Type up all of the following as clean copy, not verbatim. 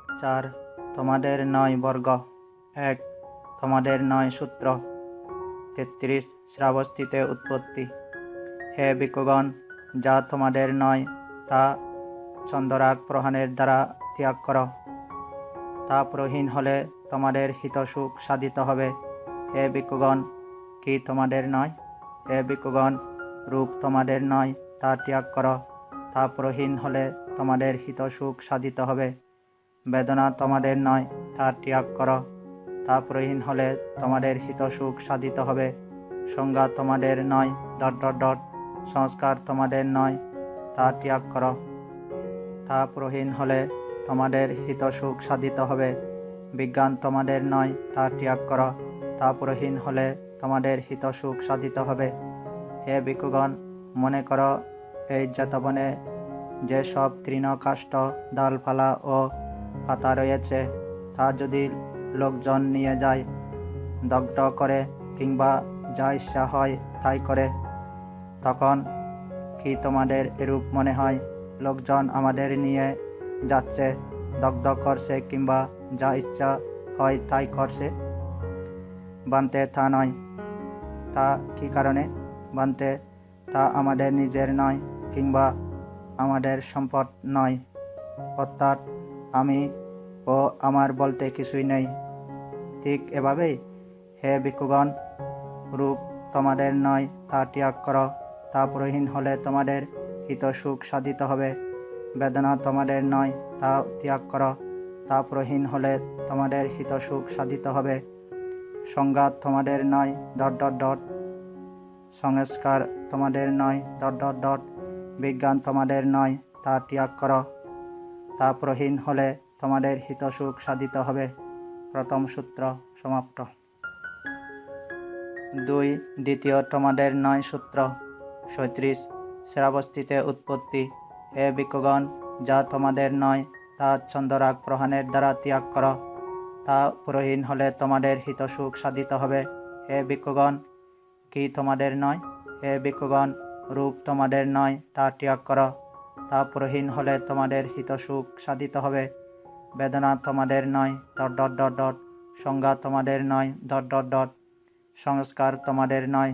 4. তোমাদের 9 বর্গ। 1. তোমাদের 9 সূত্র। 33. শ্রাবস্তিতে উৎপত্তি। হে ভিক্ষুগণ, যা তোমাদের নয় তা চন্দ্রাগ প্রহাণের দ্বারা ত্যাগ করো। তা প্রহীন হলে তোমাদের হিতসুখ সাধিত হবে। হে ভিক্ষুগণ, কি তোমাদের নয়? হে ভিক্ষুগণ, রূপ তোমাদের নয়, তা ত্যাগ করো। তা প্রহীন হলে তোমাদের হিতসুখ সাধিত হবে। বেদনা তোমাদের নয়, তা ত্যাগ করো। তা প্রহীন হলে তোমাদের হিতসুখ সাধিত হবে। সংজ্ঞা তোমাদের নয়... সংস্কার তোমাদের নয়, তা ত্যাগ করো। তা প্রহীন হলে তোমাদের হিতসুখ সাধিত হবে। বিজ্ঞান তোমাদের নয়, তা ত্যাগ করো। তা প্রহীন হলে তোমাদের হিতসুখ সাধিত হবে। হে ভিক্ষুগণ, মনে করো এই জেতবনে যে সব তৃণকাষ্ঠ, ডালপালা ও পাতা রয়েছে, তা যদি লোকজন নিয়ে যায়, দগ্ধ করে কিংবা যা ইচ্ছা হয় তাই করে, তখন কি তোমাদের এরূপ মনে হয় লোকজন আমাদের নিয়ে যাচ্ছে, দগ্ধ করছে কিংবা যা ইচ্ছা হয় তাই করছে? বান্তে তা নয়। তা কি কারণে? বান্তে তা আমাদের নিজের নয় কিংবা আমাদের সম্পদ নয়, অর্থাৎ আমি ও আমার বলতে কিছুই নেই। ঠিক এভাবেই হে ভিক্ষুগণ, রূপ তোমাদের নয়, তা ত্যাগ করো। তা প্রহীন হলে তোমাদের হিতসুখ সাধিত হবে। বেদনা তোমাদের নয়, তা ত্যাগ করো। তা প্রহীন হলে তোমাদের হিতসুখ সাধিত হবে। সংজ্ঞা তোমাদের নয়... সংস্কার তোমাদের নয়... বিজ্ঞান তোমাদের নয়, তা ত্যাগ করো। তা প্রহীন হলে তোমাদের হিতসুখ সাধিত হবে। প্রথম সূত্র সমাপ্ত। 2. দ্বিতীয় তোমাদের 9 সূত্র। 37. শ্রাবস্তিতে উৎপত্তি। হে ভিক্ষুগণ, যা তোমাদের নয় তা চন্দ্রাগ প্রহাণের দ্বারা ত্যাগ করো। তা প্রহীন হলে তোমাদের হিতসুখ সাধিত হবে। হে ভিক্ষুগণ, কি তোমাদের নয়? হে ভিক্ষুগণ, রূপ তোমাদের নয়, তা ত্যাগ করো। তা প্রহীন হলে তোমাদের হিতসুখ সাধিত হবে। বেদনা তোমাদের নয়... সংজ্ঞা তোমাদের নয়... সংস্কার তোমাদের নয়...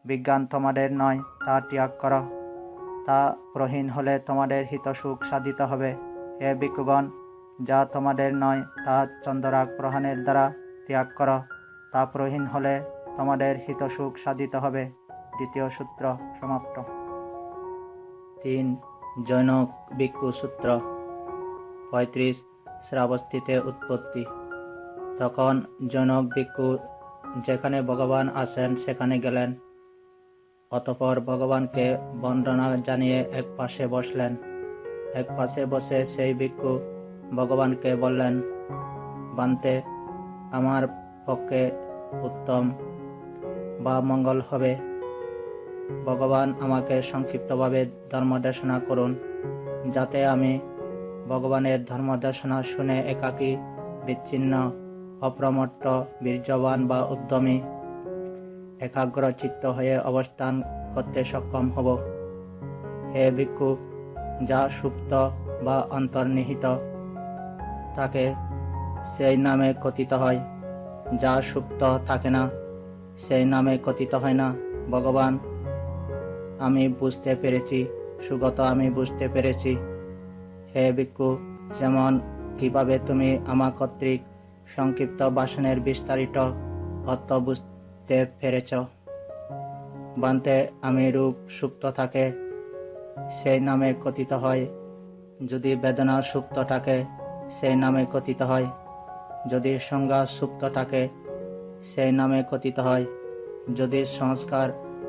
বিজ্ঞান তোমাদের নয়, তা ত্যাগ করো। তা প্রহীন হলে তোমাদের হিতসুখ সাধিত হবে। হে ভিক্ষুগণ, যা তোমাদের নয় তা চন্দ্রাগ প্রহাণের দ্বারা ত্যাগ করো। তা প্রহীন হলে তোমাদের হিতসুখ সাধিত হবে। দ্বিতীয় সূত্র সমাপ্ত। 3. জৈনক ভিক্ষু সূত্র। 35. শ্রাবস্তিতে উৎপত্তি। তখন জৈনক ভিক্ষু যেখানে ভগবান আছেন সেখানে গেলেন। অতঃপর ভগবানকে বন্দনা জানিয়ে এক পাশে বসলেন। এক পাশে বসে সেই ভিক্ষু ভগবানকে বললেন, বান্তে, আমার পক্ষে উত্তম বা মঙ্গল হবে ভগবান আমাকে সংক্ষিপ্তভাবে ধর্মদেশনা করুন, যাতে আমি ভগবানের ধর্মদেশনা শুনে একাকী, বিচ্ছিন্ন, অপ্রমত্ত, বীর্যবান বা উদ্যমী, একাগ্রচিত্ত হয়ে অবস্থান করতে সক্ষম হব। হে ভিক্ষু, যা সুপ্ত বা অন্তর্নিহিত থাকে সেই নামে কথিত হয়, যা সুপ্ত থাকে না সেই নামে কথিত হয় না। ভগবান আমি বুঝতে পেরেছি, সুগত আমি বুঝতে পেরেছি। হে ভিক্ষু, যেমন কিভাবে তুমি আমা কর্তৃক সংক্ষিপ্ত ভাষণের বিস্তারিত অর্থ বুঝতে পেরেছ। বান্তে, আমি রূপ সুপ্ত থাকে সেই নামে কথিত হয়, যদি বেদনা সুপ্ত থাকে সেই নামে কথিত হয়, যদি সংজ্ঞা সুপ্ত থাকে সেই নামে কথিত হয়, যদি সংস্কার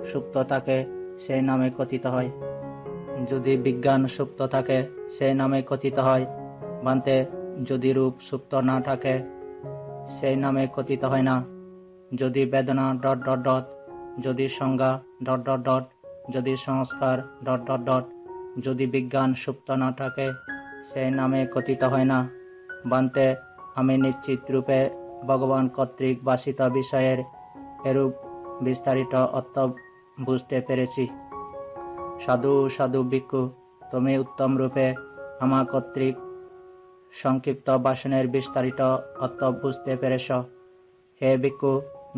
সুপ্ত থাকে সেই নামে কথিত হয়, যদি বিজ্ঞান সুপ্ত থাকে সেই নামে কথিত হয়। বান্তে, যদি রূপ সুপ্ত না থাকে সেই নামে কথিত হয় না। যদি বেদনা যদি সংজ্ঞা যদি সংস্কার যদি বিজ্ঞান সুপ্ত না থাকে সেই নামে কথিত হয় না। বান্তে, আমি নিশ্চিত রূপে ভগবান কর্তৃক বাসিত বিষয়ের এরূপ বিস্তারিত অর্থ বুঝতে পেরেছি। সাধু সাধু ভিক্ষু, তুমি উত্তম রূপে আমা কর্তৃক সংক্ষিপ্ত বাসনের বিস্তারিত অর্থ বুঝতে পেরেছ। হে ভিক্ষু,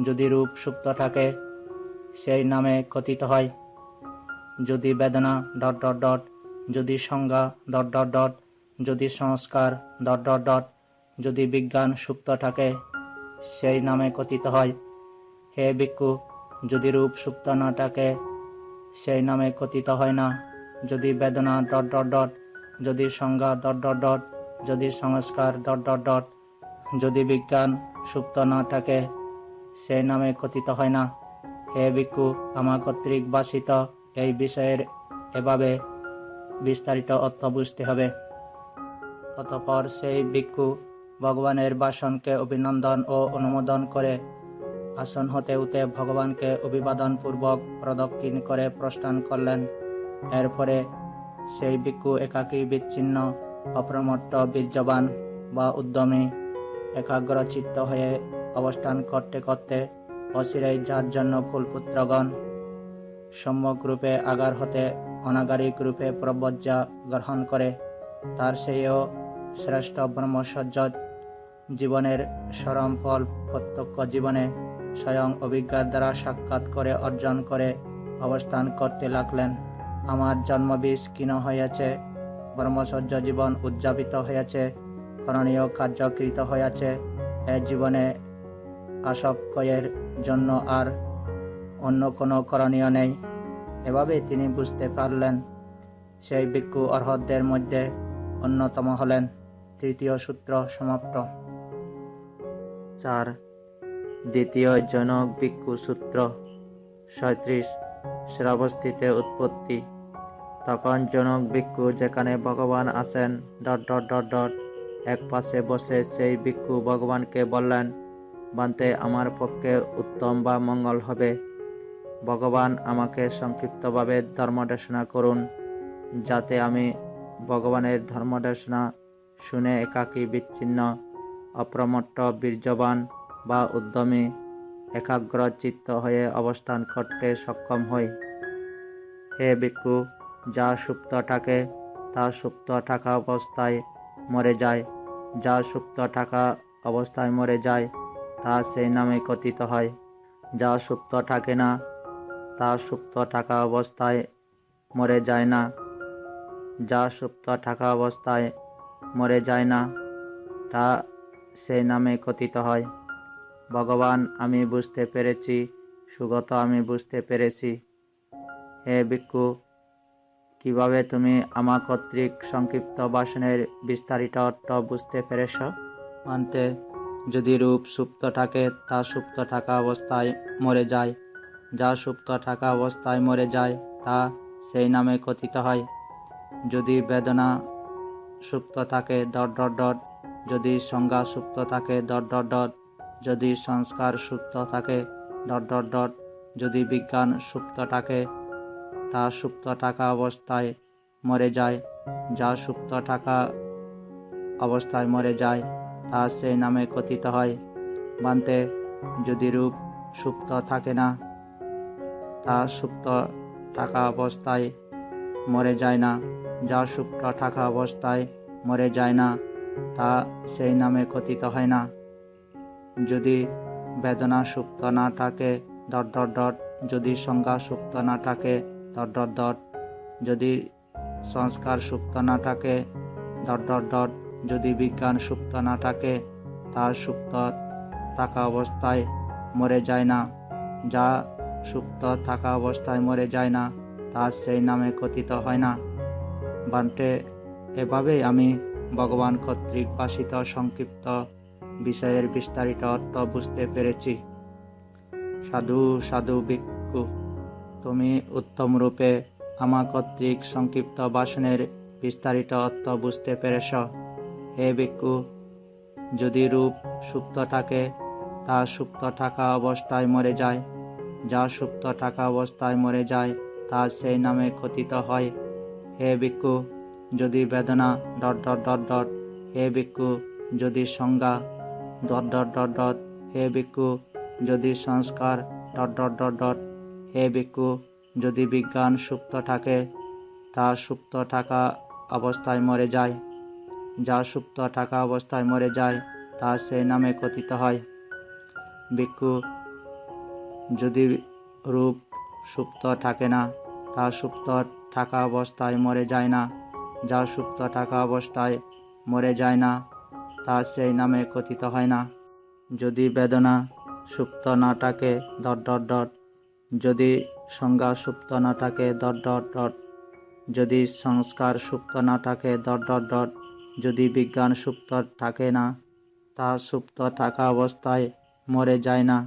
যদি রূপ সুপ্ত থাকে সেই নামে কথিত হয়, যদি বেদনা ... যদি সংজ্ঞা ... যদি সংস্কার ... যদি বিজ্ঞান সুপ্ত থাকে সেই নামে কথিত হয়। হে ভিক্ষু, যদি রূপ সুপ্ত না থাকে সেই নামে কথিত হয় না, যদি বেদনা ... যদি সংজ্ঞা ... যদি সংস্কার ... যদি বিজ্ঞান সুপ্ত না থাকে সেই নামে কথিত হয় না। হে ভিক্ষু, আমা কর্তৃক বাসিত এই বিষয়ের এভাবে বিস্তারিত অর্থ বুঝতে হবে। অতঃপর সেই ভিক্ষু ভগবানের বাসনকে অভিনন্দন ও অনুমোদন করে আসন হতে উঠে ভগবানকে অভিবাদন পূর্বক প্রদক্ষিণ করে প্রস্থান করলেন। এরপরে সেই ভিক্ষু একাকী বিচ্ছিন্ন অপ্রমত্ত বীর্যবান বা উদ্যমী একাগ্রচিত্ত হয়ে অবস্থান করতে করতে অচিরেই যার জন্য কুলপুত্রগণ সম্যক রূপে আগার হতে অনাগারিক রূপে প্রব্রজ্যা গ্রহণ করে তার সেইও শ্রেষ্ঠ ব্রহ্মচর্য জীবনের চরম ফল প্রত্যক্ষ জীবনে স্বয়ং অভিজ্ঞার দ্বারা সাক্ষাৎ করে অর্জন করে অবস্থান করতে লাগলেন। আমার জন্মবীজ ক্ষীণ হয়েছে, ব্রহ্মচর্য জীবন উদযাপিত হয়েছে, করণীয় কার্যকৃত হয়েছে, এ জীবনে আসক্তের জন্য আর অন্য কোনো করণীয় নেই। এভাবে তিনি বুঝতে পারলেন। সেই ভিক্ষু অর্হতদের মধ্যে অন্যতম হলেন। তৃতীয় সূত্র সমাপ্ত। 4. দ্বিতীয় জনক ভিক্ষু সূত্র 37 শ্রাবস্তিতে উৎপত্তি। তখন জনক ভিক্ষু যেখানে ভগবান আছেন ... এক পাশে বসে সেই ভিক্ষু ভগবানকে বললেন, বান্তে আমার পক্ষে উত্তম বা মঙ্গল হবে, ভগবান আমাকে সংক্ষিপ্তভাবে ধর্মদেশনা করুন, যাতে আমি ভগবানের ধর্মদেশনা শুনে একাকী বিচ্ছিন্ন অপ্রমত্ত বীর্যবান বা উদ্যমী একাগ্রচিত্ত হয়ে অবস্থান করতে সক্ষম হই। হে ভিক্ষু, যা সুপ্ত থাকে তা সুপ্ত থাকা অবস্থায় মরে যায়, যা সুপ্ত থাকা অবস্থায় মরে যায় তা সেই নামে কথিত হয়। যা সুপ্ত থাকে না তা সুপ্ত থাকা অবস্থায় মরে যায় না, যা সুপ্ত থাকা অবস্থায় মরে যায় না তা সেই নামে কথিত হয়। ভগবান আমি বুঝতে পেরেছি, সুগত আমি বুঝতে পেরেছি। হে ভিক্ষু, কিভাবে তুমি আমা কর্তৃক সংক্ষিপ্ত বাসনের বিস্তারিত অর্থ বুঝতে পেরেছ? আন্তে, যদি রূপ সুপ্ত থাকে তা সুপ্ত থাকা অবস্থায় মরে যায়, যা সুপ্ত থাকা অবস্থায় মরে যায় তা সেই নামে কথিত হয়। যদি বেদনা সুপ্ত থাকে ... যদি সংজ্ঞা সুপ্ত থাকে ... যদি সংস্কার সুপ্ত থাকে ... যদি বিজ্ঞান সুপ্ত থাকে তা সুপ্ত থাকা অবস্থায় মরে যায়, যা সুপ্ত থাকা অবস্থায় মরে যায় তা সেই নামে কথিত হয়। বান্তে, যদি রূপ সুপ্ত থাকে না তা সুপ্ত থাকা অবস্থায় মরে যায় না, যা সুপ্ত থাকা অবস্থায় মরে যায় না তা সেই নামে কথিত হয় না। যদি বেদনা সুপ্ত না থাকে ... যদি সংজ্ঞা সুপ্ত না থাকে ... যদি সংস্কার সুপ্ত না থাকে ... যদি বিজ্ঞান সুপ্ত না থাকে তা সুপ্ত থাকা অবস্থায় মরে যায় না, যা সুপ্ত থাকা অবস্থায় মরে যায় না তা সেই নামে কথিত হয় না। বান্তে, এভাবেই আমি ভগবান কর্তৃক বাসিত সংক্ষিপ্ত বিষয়ের বিস্তারিত অর্থ বুঝতে পেরেছি। সাধু সাধু ভিক্ষু, তুমি উত্তম রূপে আমা কর্তৃক সংক্ষিপ্ত বাসনের বিস্তারিত অর্থ বুঝতে পেরেছ। হে ভিক্ষু, যদি রূপ সুপ্ত থাকে তা সুপ্ত থাকা অবস্থায় মরে যায়, যা সুপ্ত থাকা অবস্থায় মরে যায় তা সেই নামে কথিত হয়। হে ভিক্ষু, যদি বেদনা ... হে ভিক্ষু, যদি সংজ্ঞা ... হে ভিক্ষু, যদি সংস্কার ... হে ভিক্ষু, যদি বিজ্ঞান সুপ্ত থাকে তা সুপ্ত থাকা অবস্থায় মরে যায়, যা সুপ্ত থাকা অবস্থায় মরে যায় তা সেই নামে কথিত হয়। ভিক্ষু, যদি রূপ সুপ্ত থাকে না, তা সুপ্ত থাকা অবস্থায় মরে যায় না। যা সুপ্ত থাকা অবস্থায় মরে যায় না, তা সেই নামে কথিত হয় না। যদি বেদনা সুপ্ত না থাকে ... যদি সংজ্ঞা সুপ্ত না থাকে ... যদি সংস্কার সুপ্ত না থাকে ... যদি বিজ্ঞান সুপ্ত থাকে না, তা সুপ্ত থাকা অবস্থায় মরে যায় না।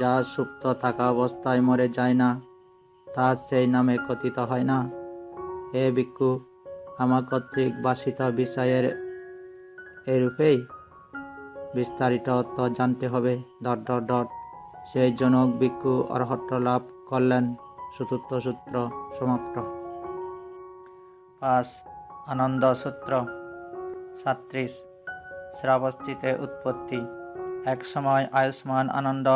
যা সুপ্ত থাকা অবস্থায় মরে যায় না, তা সেই নামে কথিত হয় না। হে ভিক্ষু, আমার কর্তৃক বাসিত বিষয়ের এরূপেই বিস্তারিত অর্থ জানতে হবে... সেই জনক ভিক্ষু অর্হত্ব লাভ করলেন। চতুর্থ সূত্র সমাপ্ত। 5. আনন্দ সূত্র 37. শ্রাবস্তিতে উৎপত্তি। এক সময় আয়ুষ্মান আনন্দ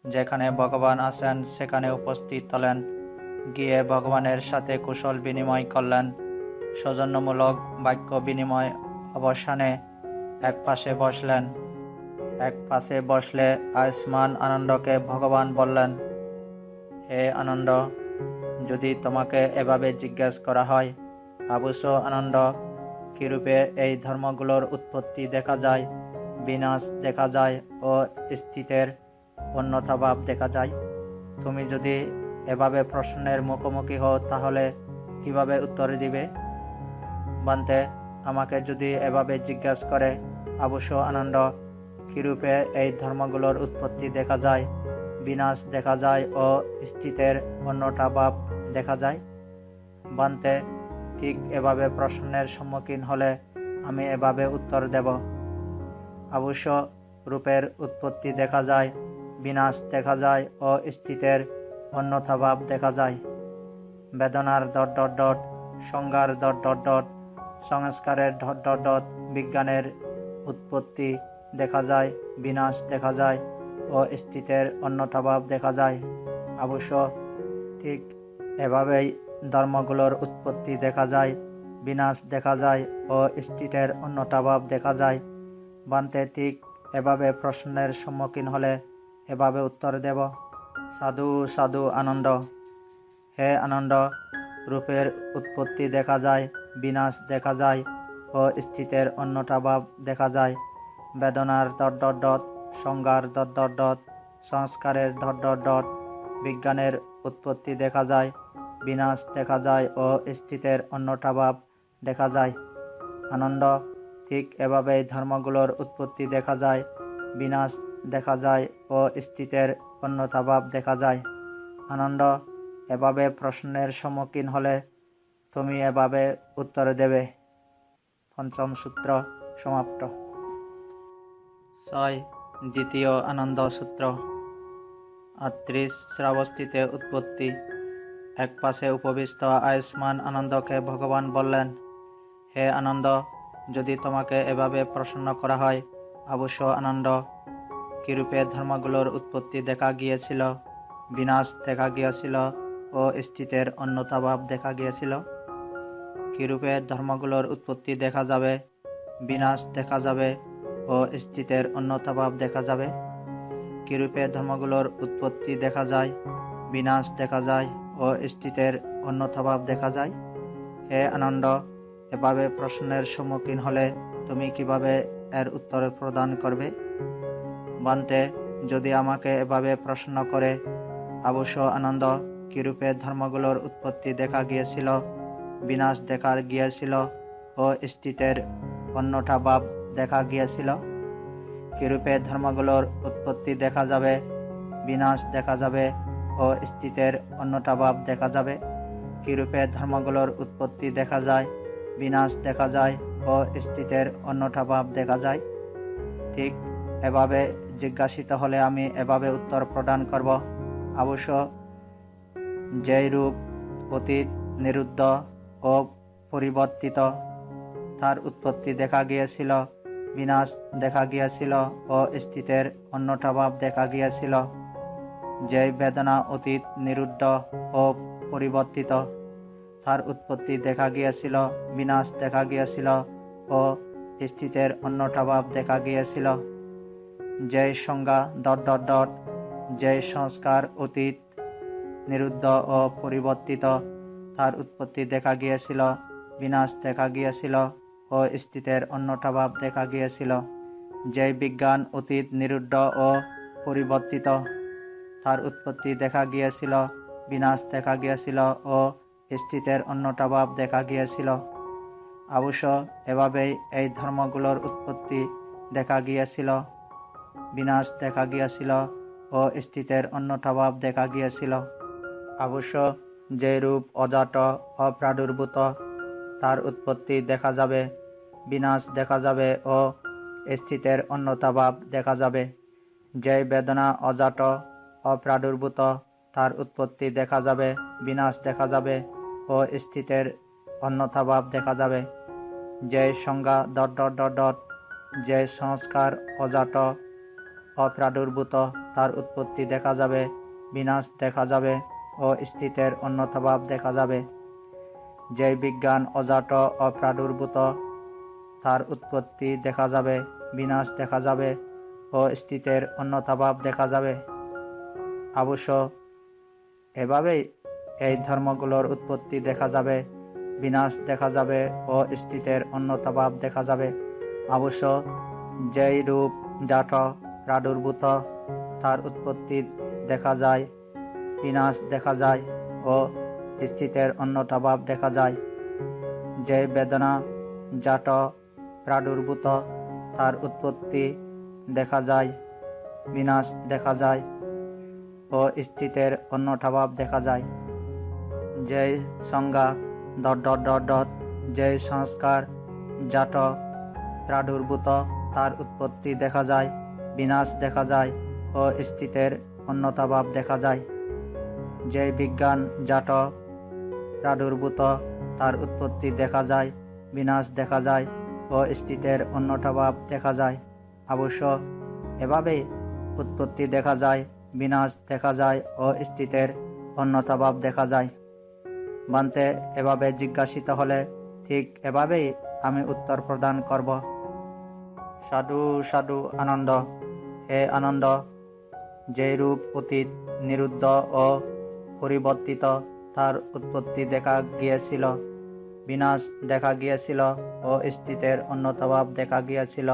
যেখানে ভগবান আছেন সেখানে উপস্থিত হলেন। গিয়ে ভগবানের সাথে কুশল বিনিময় করলেন। সৌজন্যমূলক বাক্য বিনিময় অবসানে এক পাশে বসলেন। এক পাশে বসলে আয়ুষ্মান আনন্দকে ভগবান বললেন, হে আনন্দ, যদি তোমাকে এভাবে জিজ্ঞেস করা হয়, আবুস আনন্দ, কিরূপে এই ধর্মগুলোর উৎপত্তি দেখা যায়, বিনাশ দেখা যায় ও স্থিতের অন্যথাভাব দেখা যায়, তুমি যদি এভাবে প্রশ্নের মুখোমুখি হও তাহলে কিভাবে উত্তর দিবে? বান্তে, আমাকে যদি এভাবে জিজ্ঞেস করে, আবুস আনন্দ, কিরূপে এই ধর্মগুলোর উৎপত্তি দেখা যায়, বিনাশ দেখা যায় ও স্থিতের অন্যটা ভাব দেখা যায়, বান্তে, ঠিক এভাবে প্রশ্নের সম্মুখীন হলে আমি এভাবে উত্তর দেব, আবুস, রূপের উৎপত্তি দেখা যায়, বিনাশ দেখা যায় ও স্থিতের অন্যথা ভাব দেখা যায়। বেদনার ... সংজ্ঞার ... সংস্কারের ... বিজ্ঞানের উৎপত্তি দেখা যায়, বিনাশ দেখা যায় ও স্থিতের অন্যথা ভাব দেখা যায়। অবশ্য ঠিক এভাবেই ধর্মগুলোর উৎপত্তি দেখা যায়, বিনাশ দেখা যায় ও স্থিতের অন্যথা ভাব দেখা যায়, বান্তে, ঠিক এভাবে প্রশ্নের সম্মুখীন হলে এভাবে উত্তর দেব, সাধু সাধু আনন্দ। হে আনন্দ, রূপের উৎপত্তি দেখা যায়, বিনাশ দেখা যায় ও স্থিতের অন্যথা ভাব দেখা যায়। বেদনার ... সংজ্ঞার ... সংস্কারের ... বিজ্ঞানের উৎপত্তি দেখা যায়, বিনাশ দেখা যায় ও স্থিতের অন্যথা ভাব দেখা যায়। আনন্দ, ঠিক এভাবেই ধর্মগুলোর উৎপত্তি দেখা যায়, বিনাশ দেখা যায় ও স্থিতের অন্যথা ভাব দেখা যায়। আনন্দ, এভাবে প্রশ্নের সম্মুখীন হলে তুমি এভাবে উত্তর দেবে। পঞ্চম সূত্র সমাপ্ত। 6. দ্বিতীয় আনন্দ সূত্র 38. শ্রাবস্তিতে উৎপত্তি। এক পাশে উপবিষ্ট আয়ুষ্মান আনন্দকে ভগবান বললেন, হে আনন্দ, যদি তোমাকে এভাবে প্রশ্ন করা হয়, আবুস আনন্দ, কিরূপে ধর্মগুলোর উৎপত্তি দেখা গিয়েছিল, বিনাশ দেখা গিয়েছিল ও স্থিতের অন্যথা ভাব দেখা গিয়েছিল, কিরূপে ধর্মগুলোর উৎপত্তি দেখা যাবে, বিনাশ দেখা যাবে ও স্থিতের অন্যথা ভাব দেখা যাবে, কিরূপে ধর্মগুলোর উৎপত্তি দেখা যায়, বিনাশ দেখা যায় ও স্থিতের অন্যথা ভাব দেখা যায়, হে আনন্দ, এভাবে প্রশ্নের সম্মুখীন হলে তুমি কিভাবে এর উত্তর প্রদান করবে? বান্তে, যদি আমাকে এভাবে প্রশ্ন করে, আবুস আনন্দ, কিরূপে ধর্মগুলোর উৎপত্তি দেখা গিয়েছিল, বিনাশ দেখা গিয়েছিল ও স্থিতের অন্যথা ভাব দেখা গিয়েছিল, কিরূপে ধর্মগুলোর উৎপত্তি দেখা যাবে, বিনাশ দেখা যাবে ও স্থিতের অন্যথা ভাব দেখা যাবে, কিরূপে ধর্মগুলোর উৎপত্তি দেখা যায়, বিনাশ দেখা যায় ও স্থিতের অন্যথা ভাব দেখা যায়, ঠিক এভাবে জিজ্ঞাসিত হলে আমি এভাবে উত্তর প্রদান করব, আবুস, যেই রূপ অতীত, নিরুদ্ধ ও পরিবর্তিত, তার উৎপত্তি দেখা গিয়েছিল, বিনাশ দেখা গিয়েছিল ও স্থিতের অন্যথা ভাব দেখা গিয়েছিল, যেই বেদনা অতীত, নিরুদ্ধ ও পরিবর্তিত, তার উৎপত্তি দেখা গিয়েছিল, বিনাশ দেখা গিয়েছিল ও ও স্থিতের অন্যটা ভাব দেখা গিয়েছিল। যে সংজ্ঞা যে সংস্কার অতীত, নিরুদ্ধ ও পরিবর্তিত, তার উৎপত্তি দেখা গিয়েছিল, বিনাশ দেখা গিয়েছিল ও স্থিতের অন্যটা ভাব দেখা গিয়েছিল। যে বিজ্ঞান অতীত, নিরুদ্ধ ও পরিবর্তিত, তার উৎপত্তি দেখা গিয়েছিল, বিনাশ দেখা গিয়েছিল ও স্থিতের অন্যটা ভাব দেখা গিয়েছিল। অবশ্য এভাবেই এই ধর্মগুলোর উৎপত্তি দেখা গিয়েছিল, বিনাশ দেখা গিয়েছিল ও স্থিতের অন্যটা ভাব দেখা গিয়েছিল। অবশ্য যে রূপ অজাত, অপ্রাদুর্ভূত, তার উৎপত্তি দেখা যাবে, বিনাশ দেখা যাবে ও স্থিতের অন্যতা ভাব দেখা যাবে। যে বেদনা অজাত, অপ্রাদুর্ভূত, তার উৎপত্তি দেখা যাবে, বিনাশ দেখা যাবে ও স্থিতের অন্যথা ভাব দেখা যাবে। যে সংজ্ঞা যে সংস্কার অজাত, অপ্রাদুর্ভূত, তার উৎপত্তি দেখা যাবে, বিনাশ দেখা যাবে ও স্থিতের অন্যথা ভাব দেখা যাবে। যে বিজ্ঞান অজাত, অপ্রাদুর্ভূত, তার উৎপত্তি দেখা যাবে, বিনাশ দেখা যাবে ও স্থিতের অন্যথা ভাব দেখা যাবে। অবশ্য এভাবেই এই ধর্মগুলোর উৎপত্তি দেখা যাবে, বিনাশ দেখা যাবে ও স্থিতের অন্যথা ভাব দেখা যাবে। অবশ্য যেই রূপ জাত, প্রাদুর্ভূত, তার উৎপত্তি দেখা যায়, বিনাশ দেখা যায় ও স্থিতের অন্যথা ভাব দেখা যায়। যে বেদনা জাত, প্রাদুর্ভূত, তার উৎপত্তি দেখা যায়, বিনাশ দেখা যায় ও স্থিতের অন্যথা ভাব দেখা যায়। যে সংজ্ঞা যে সংস্কার জাত, প্রাদুর্ভূত, তার উৎপত্তি দেখা যায়, বিনাশ দেখা যায় ও স্থিতের অন্যথা ভাব দেখা যায়। যে বিজ্ঞান জাত, প্রাদুর্ভূত, তার উৎপত্তি দেখা যায়, বিনাশ দেখা যায় ও স্থিতের অন্যথা ভাব দেখা যায়। অবশ্য এভাবেই উৎপত্তি দেখা যায়, বিনাশ দেখা যায় ও স্থিতের অন্যথা ভাব দেখা যায়। বান্তে এভাবে জিজ্ঞাসিত হলে ঠিক এভাবেই আমি উত্তর প্রদান করব। সাধু সাধু আনন্দ। হে আনন্দ, যে রূপ অতীত, নিরুদ্ধ ও পরিবর্তিত, তার উৎপত্তি দেখা গিয়েছিল, বিনাশ দেখা গিয়েছিল ও স্থিতের অন্যথা ভাব দেখা গিয়েছিল।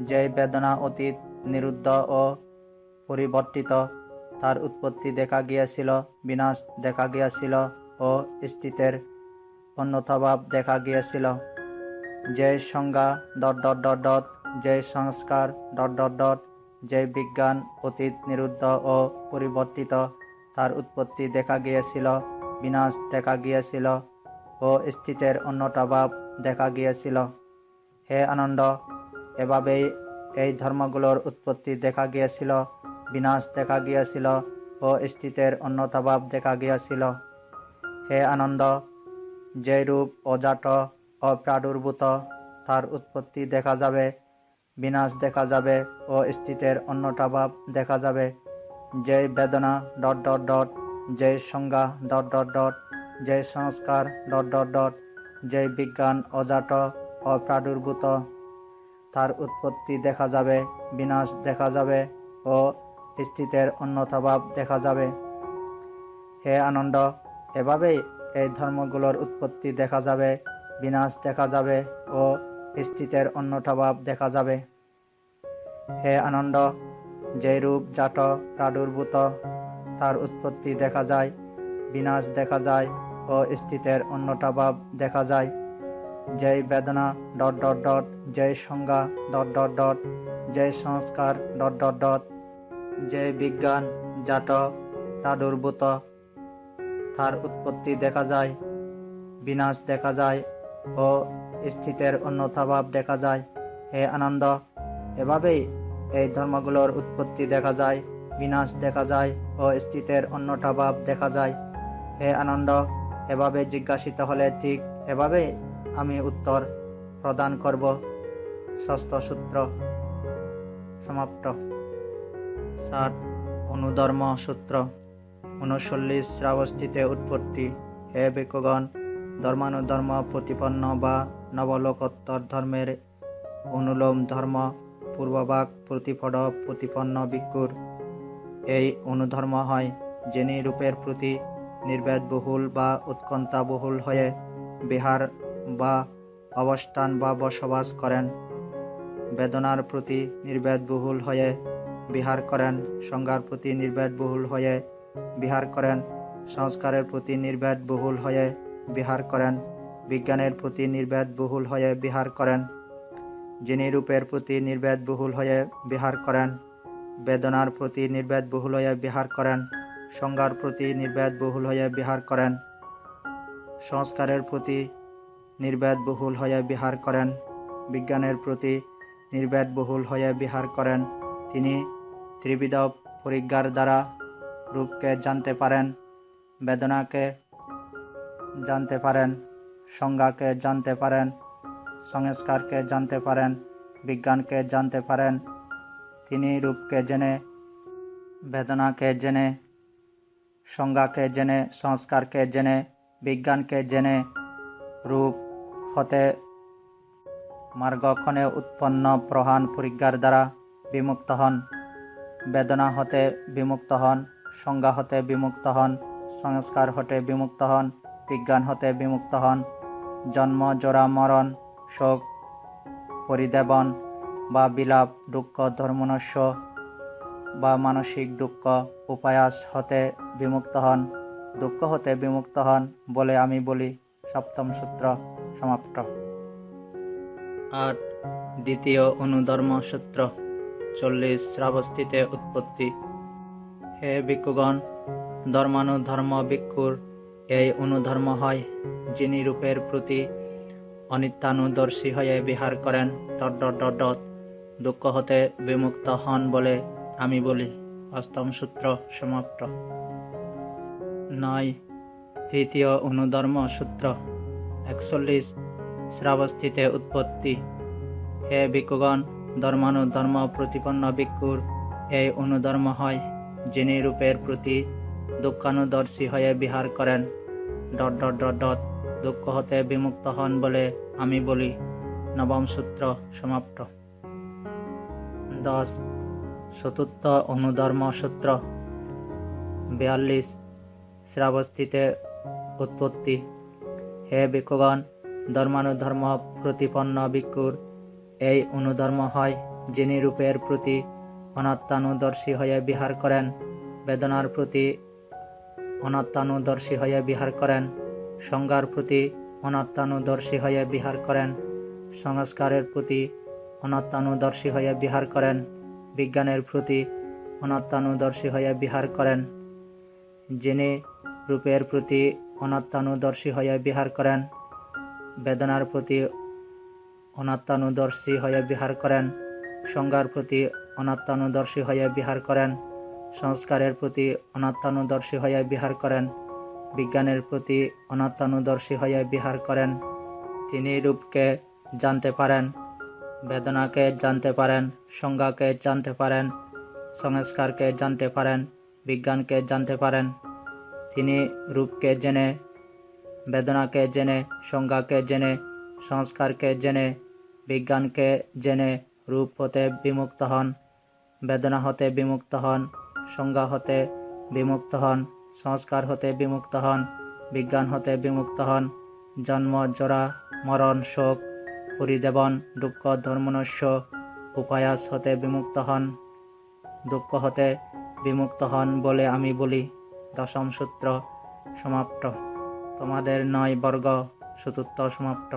যে বেদনা অতীত, নিরুদ্ধ ও পরিবর্তিত, তার উৎপত্তি দেখা গিয়েছিল, বিনাশ দেখা গিয়েছিল ও স্থিতের অন্যথা ভাব দেখা গিয়েছিল। যে সংজ্ঞা যে সংস্কার যে বিজ্ঞান অতীত, নিরুদ্ধ ও পরিবর্তিত, তার উৎপত্তি দেখা গিয়েছিল, বিনাশ দেখা গিয়েছিল ও স্থিতের অন্যথা ভাব দেখা গিয়েছিল। হে আনন্দ, এভাবেই এই ধর্মগুলোর উৎপত্তি দেখা গিয়েছিল, বিনাশ দেখা গিয়েছিল ও স্থিতের অন্যথা ভাব দেখা গিয়েছিল। হে আনন্দ, যে রূপ অজাত, অপ্রাদুর্ভূত, তার উৎপত্তি দেখা যাবে, বিনাশ দেখা যাবে ও স্থিতের অন্যথা ভাব দেখা যাবে। যে বেদনা যে সংজ্ঞা যে সংস্কার যে বিজ্ঞান অজাত, অপ্রাদুর্ভূত, তার উৎপত্তি দেখা যাবে, বিনাশ দেখা যাবে ও স্থিতের অন্যথা ভাব দেখা যাবে। হে আনন্দ, এভাবেই এই ধর্মগুলোর উৎপত্তি দেখা যাবে, বিনাশ দেখা যাবে ও স্থিতের অন্যথা ভাব দেখা যাবে। হে আনন্দ, যে রূপ জাত, প্রাদুর্ভূত, তার উৎপত্তি দেখা যায়, বিনাশ দেখা যায় ও স্থিতের অন্যথা ভাব দেখা যায়। যে বেদনা যে সংজ্ঞা যে সংস্কার যে বিজ্ঞান জাত, প্রাদুর্ভূত, তার উৎপত্তি দেখা যায়, বিনাশ দেখা যায় ও স্থিতের অন্যথা ভাব দেখা যায়। হে আনন্দ, এভাবেই এই ধর্মগুলোর উৎপত্তি দেখা যায়, বিনাশ দেখা যায় ও স্থিতের অন্যথা ভাব দেখা যায়। হে আনন্দ, এভাবে জিজ্ঞাসিত হলে ঠিক এভাবেই আমি উত্তর প্রদান করব। ষষ্ঠ সূত্র সমাপ্ত। 7 অনুধর্ম সূত্র 39 শ্রাবস্তিতে উৎপত্তি। হে ভিক্ষুগণ, ধর্মানুধর্ম প্রতিপন্ন বা নবলোকোত্তর ধর্মের অনুলোম ধর্ম পূর্বভাগ প্রতিপদ প্রতিপন্ন ভিক্ষুর এই অনুধর্ম হয়, যিনি রূপের প্রতি নির্ভেদ বহুল বা উৎকণ্ঠা বহুল হয়ে বিহার বা অবস্থান বা বসবাস করেন, বেদনার প্রতি নির্ভেদ বহুল হয়ে বিহার করেন, সংজ্ঞার প্রতি নির্ভেদ বহুল হয়ে বিহার করেন, সংস্কারের প্রতি নির্ভেদ বহুল হয়ে বিহার করেন, বিজ্ঞানের প্রতি নির্ভেদ বহুল হয়ে বিহার করেন, যিনি রূপের প্রতি নির্ভেদ বহুল হয়ে বিহার করেন, বেদনার প্রতি নির্ভেদ বহুল হয়ে বিহার করেন, সংজ্ঞার প্রতি নির্ভেদ বহুল হয়ে বিহার করেন, সংস্কারের প্রতি নির্ভেদ বহুল হয়ে বিহার করেন, বিজ্ঞানের প্রতি নির্ভেদ বহুল হয়ে বিহার করেন, তিনি ত্রিবিধ পরিজ্ঞার দ্বারা রূপকে জানতে পারেন, বেদনাকে জানতে পারেন, সংজ্ঞাকে জানতে পারেন, সংস্কারকে জানতে পারেন, বিজ্ঞানকে জানতে পারেন। তিনি রূপকে জেনে, বেদনাকে জেনে, সংজ্ঞাকে জেনে, সংস্কারকে জেনে, বিজ্ঞানকে জেনে রূপ হতে মার্গক্ষণে উৎপন্ন প্রধান পরিজ্ঞার দ্বারা বিমুক্ত হন, বেদনা হতে বিমুক্ত হন, সংজ্ঞা হতে বিমুক্ত হন, সংস্কার হতে বিমুক্ত হন, বিজ্ঞান হতে বিমুক্ত হন। জন্ম জরা মরণ শোক পরিদেবন বা বিলাপ দুঃখ ধর্মনস্য বা মানসিক দুঃখ উপায়াস হতে বিমুক্ত হন, দুঃখ হতে বিমুক্ত হন বলে আমি বলি। সপ্তম সূত্র সমাপ্ত। 8. দ্বিতীয় অনুধর্ম সূত্র 40 শ্রাবস্তিতে উৎপত্তি। হে ভিক্ষুগণ, ধর্মানুধর্ম ভিক্ষুর এই অনুধর্ম হয়, যিনি রূপের প্রতি অনিত্যানুদর্শী হয়ে বিহার করেন, দুঃখ হতে বিমুক্ত হন বলে আমি বলি। অষ্টম সূত্র সমাপ্ত। 9. তৃতীয় অনুধর্ম সূত্র 41 শ্রাবস্তিতে উৎপত্তি। হে ভিক্ষুগণ, ধর্মানুধর্ম প্রতিপন্ন ভিক্ষুর এই অনুধর্ম হয়, যিনি রূপের প্রতি দুঃখানুদর্শী হয়ে বিহার করেন, দুঃখ হতে বিমুক্ত হন বলে আমি বলি। নবম সূত্র সমাপ্ত। 10. চতুর্থ অনুধর্ম সূত্র 42 শ্রাবস্তিতে উৎপত্তি। হে ভিক্ষুগণ, ধর্মানুধর্ম প্রতিপন্ন ভিক্ষুর এই অনুধর্ম হয়, যিনি রূপের প্রতি অনাত্মানুদর্শী হয়ে বিহার করেন, বেদনার প্রতি অনাত্মানুদর্শী হয়ে বিহার করেন, সংজ্ঞার প্রতি অনাত্মানুদর্শী হয়ে বিহার করেন, সংস্কারের প্রতি অনাত্মানুদর্শী হয়ে বিহার করেন, বিজ্ঞানের প্রতি অনাত্মানুদর্শী হয়ে বিহার করেন। যিনি রূপের প্রতি অনাত্মানুদর্শী হয়ে বিহার করেন, বেদনার প্রতি অনাত্মানুদর্শী হয়ে বিহার করেন, সংজ্ঞার প্রতি অনাত্মানুদর্শী হয়ে বিহার করেন, সংস্কারের প্রতি অনাত্মানুদর্শী হয়ে বিহার করেন, বিজ্ঞানের প্রতি অনাত্মানুদর্শী হয়ে বিহার করেন। তিনি রূপকে জানতে পারেন, বেদনাকে জানতে পারেন, সংজ্ঞাকে জানতে পারেন, সংস্কারকে জানতে পারেন, বিজ্ঞানকে জানতে পারেন। তিনি রূপকে জেনে, বেদনাকে জেনে, সংজ্ঞাকে জেনে, সংস্কারকে জেনে, বিজ্ঞানকে জেনে রূপ হতে বিমুক্ত হন, বেদনা হতে বিমুক্ত হন, সংজ্ঞা হতে বিমুক্ত হন, সংস্কার হতে বিমুক্ত হন, বিজ্ঞান হতে বিমুক্ত হন। জন্ম জরা মরণ শোক পরিদেবন দুঃখ ধর্মনস্য উপায়াস হতে বিমুক্ত হন, দুঃখ হতে বিমুক্ত হন বলে আমি বলি। দশম সূত্র সমাপ্ত। তোমাদের 9 বর্গ চতুর্থ সমাপ্ত।